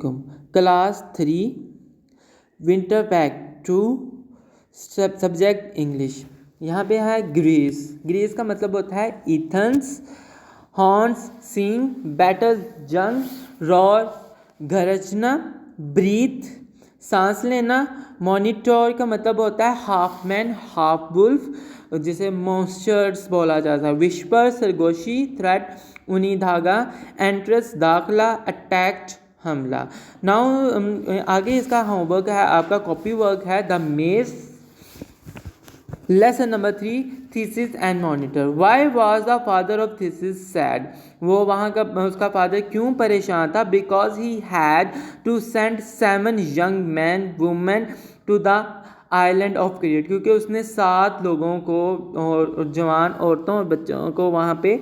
अलैकुम। Class 3 winter pack 2 subject English. यहाँ पे है ग्रीस। ग्रीस का मतलब होता है इथन्स, हॉर्न्स, सिंग, बैटल, जंग, रॉर, गरजना, ब्रीथ, सांस लेना। मॉनिटर का मतलब होता है हाफ मैन, हाफ वुल्फ, जिसे मॉन्स्टर्स बोला जाता है। विस्पर सरगोशी, थ्रेट, ऊनी धागा, एंट्रेंस दाखला, अटैक्ट हमला। नाउ आगे इसका होमवर्क है, आपका कॉपी वर्क है the maze. Lesson number 3 Theseus and Minotaur. Why was the father of Theseus sad? वो वहाँ का उसका फादर क्यों परेशान था? Because he had to send 7 young man women to the island of Crete, क्योंकि उसने 7 लोगों को और जवान औरतों और बच्चों को वहाँ पे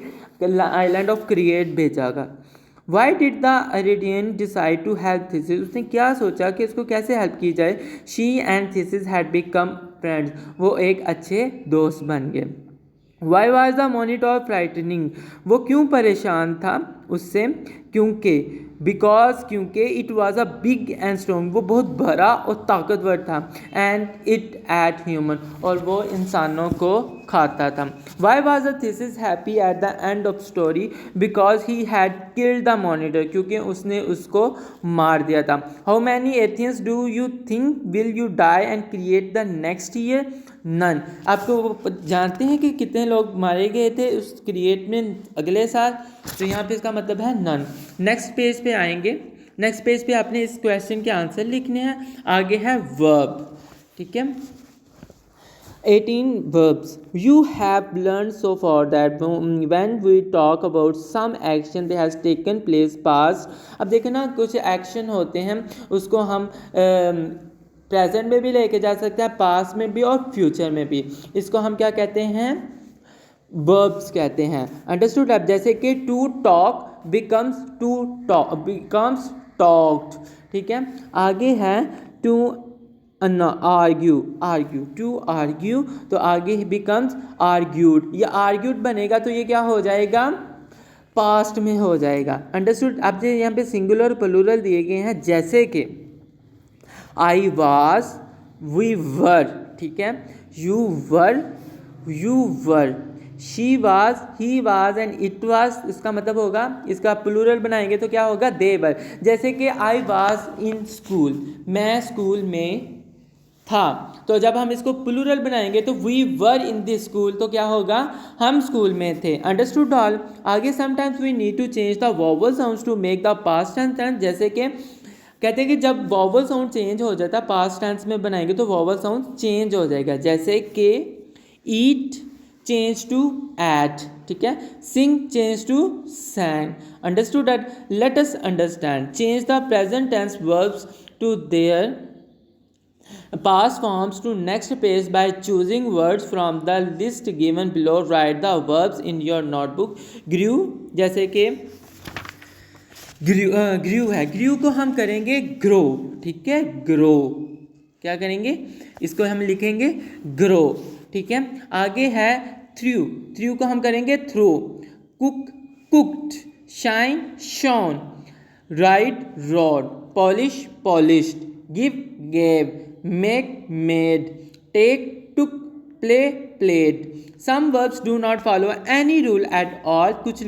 आइलैंड ऑफ क्रिएट भेजा। Why did the Ariadne decide to help Theseus? उसने क्या सोचा कि इसको कैसे हेल्प की जाए? She and Theseus had become friends, वो एक अच्छे दोस्त बन गए। Why was the Minotaur frightening? वो क्यों परेशान था उससे? क्योंकि it was a big and strong, वो बहुत बड़ा और ताकतवर था। एंड इट एट ह्यूमन, और वो इंसानों को खाता था। Why was the Theseus happy at the end of story? Because he had killed the Minotaur, क्योंकि उसने उसको मार दिया था। How many Athenians do you think will you die and Crete the next year? None. आपको जानते हैं कि कितने लोग मारे गए थे उस क्रिएट में अगले साल? तो यहाँ पे इसका मतलब है नन। नेक्स्ट पेज पे आएंगे। नेक्स्ट पेज पे आपने इस क्वेश्चन के आंसर लिखने हैं। आगे है वर्ब, ठीक है। 18 verbs you have learned so far that when we talk about some action that has taken place past। अब देखो ना, कुछ एक्शन होते हैं उसको हम प्रेजेंट में भी लेके जा सकते हैं, पास्ट में भी और फ्यूचर में भी। इसको हम क्या कहते हैं? वर्ब्स कहते हैं। अंडरस्टूड? अब जैसे कि टू टॉक बिकम्स टॉक्ड, ठीक है। आगे है टू आर्ग्यू, टू आर्ग्यू, तो आगे बिकम्स आर्ग्यूड। ये आर्ग्यूड बनेगा तो ये क्या हो जाएगा? पास्ट में हो जाएगा। अंडरस्टूड? अब यहाँ पे सिंगुलर प्लूरल दिए गए हैं, जैसे कि आई वाज, वी वर, ठीक है। You were, she was, he was and it was. इसका मतलब होगा, इसका प्लूरल बनाएंगे तो क्या होगा? दे वर। जैसे कि आई वाज इन स्कूल, मैं स्कूल में था। तो जब हम इसको प्लूरल बनाएंगे तो we were in this school, तो क्या होगा? हम स्कूल में थे। Understood all? आगे sometimes we need to change the vowel sounds to make the past tense. जैसे कि कहते हैं कि जब वोवल साउंड चेंज हो जाता है, पास्ट टेंस में बनाएंगे तो वोवल साउंड चेंज हो जाएगा। जैसे कि ईट चेंज टू एट, ठीक है। Sing change to sang. Understood that? Let us understand. Change the present tense verbs to their past forms to next page by choosing words from the list given below. Write the verbs in your notebook. grew, जैसे कि ग्रू है, ग्रू को हम करेंगे grow, ठीक है। Grow क्या करेंगे? इसको हम लिखेंगे ग्रो, ठीक है। आगे है थ्रू को हम करेंगे throw. Cooked, shine shone, ride rode, polish polished, give gave, make made, take took, play played। some verbs do not follow any rule at all। कुछ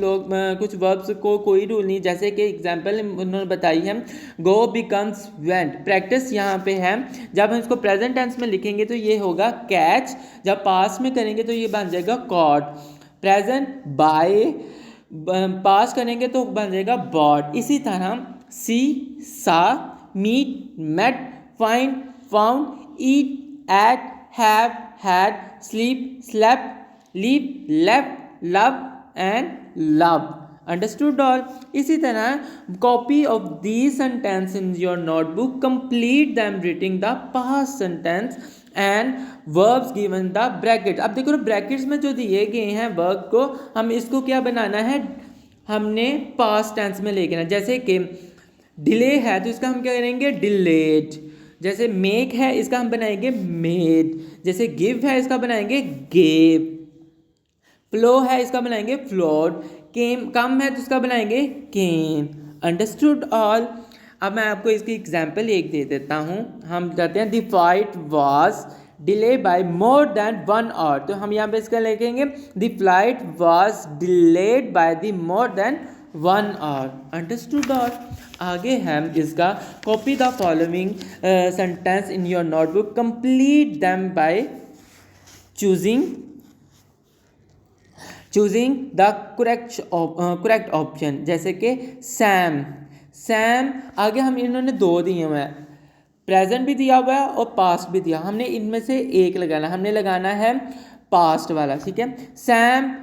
verbs को कोई रूल नहीं, जैसे कि एग्जाम्पल उन्होंने बताई है go becomes went। प्रैक्टिस यहाँ पे है, जब हम इसको प्रेजेंट टेंस में लिखेंगे तो ये होगा कैच, जब पास्ट में करेंगे तो ये बन जाएगा caught। प्रेजेंट बाय, पास्ट करेंगे तो बन जाएगा bought। इसी तरह see saw, meet met, find found, eat, ate, have, had, sleep, slept, live, left, love and loved। Understood all? इसी तरह copy of these sentence in your notebook, complete them writing the past sentence and verbs given the bracket। अब देखो brackets में जो दिए गए हैं verb को, हम इसको क्या बनाना है? हमने पास्ट टेंस में लेके ना। जैसे कि डिले है तो इसका हम क्या करेंगे? डिलेड। जैसे मेक है, इसका हम बनाएंगे मेड। जैसे गिव है, इसका बनाएंगे गेव। फ्लो है, इसका बनाएंगे फ्लोड। कम है तो इसका बनाएंगे केम। Understood all? अब मैं आपको इसकी एग्जाम्पल एक दे देता हूँ। हम कहते हैं the flight was delay by more than 1 hour, तो हम यहाँ पे इसका लिखेंगे the flight was delayed by the more than 1 hour. Understood? और आगे है इसका copy the following sentence in your notebook, complete them by choosing the correct option. जैसे कि सैम आगे हम इन्होंने 2 दिए हुए हैं, प्रेजेंट भी दिया हुआ है और पास्ट भी दिया, हमने इनमें से एक लगाना, हमने लगाना है पास्ट वाला, ठीक है। Sam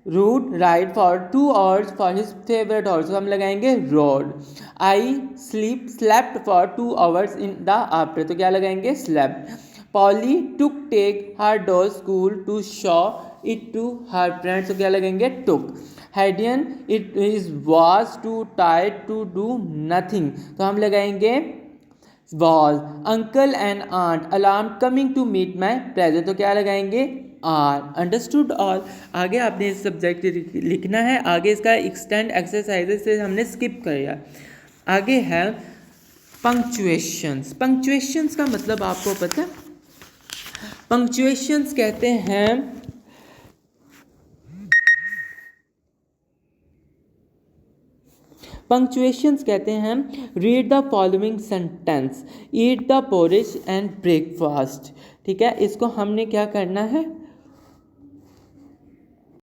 rode ride for 2 hours for his favourite horse, हम लगाएंगे rode. I slept for 2 hours in the after, तो क्या लगाएंगे slept. Polly took take her dog school to show it to her friends, तो क्या लगाएंगे took. Hadian it is was too tired to do nothing, तो हम लगाएंगे was. Uncle and aunt alarm coming to meet my present, तो क्या लगाएंगे are. Understood all. आगे आपने इस सब्जेक्ट लिखना है, आगे इसका एक्सटेंड एक्सरसाइजेस से हमने स्किप किया। आगे है पंक्चुएशंस। पंक्चुएशंस का मतलब आपको पता है? पंक्चुएशंस कहते हैं read the following sentence, eat the porridge and breakfast. ठीक है, इसको हमने क्या करना है,